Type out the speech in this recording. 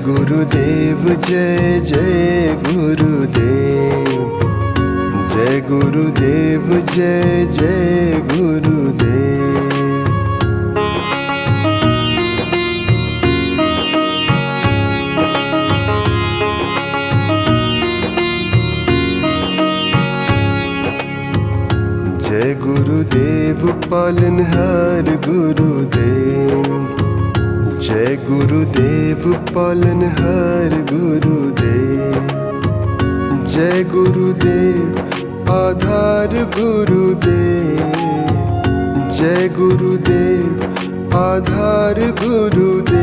गुरुदेव जय जय गुरुदेव, जय गुरुदेव जय जय गुरुदेव। जय गुरुदेव पालनहार गुरुदेव, जय गुरुदेव पालनहार गुरुदेव। जय गुरुदेव आधार गुरुदेव, जय गुरुदेव आधार गुरुदेव।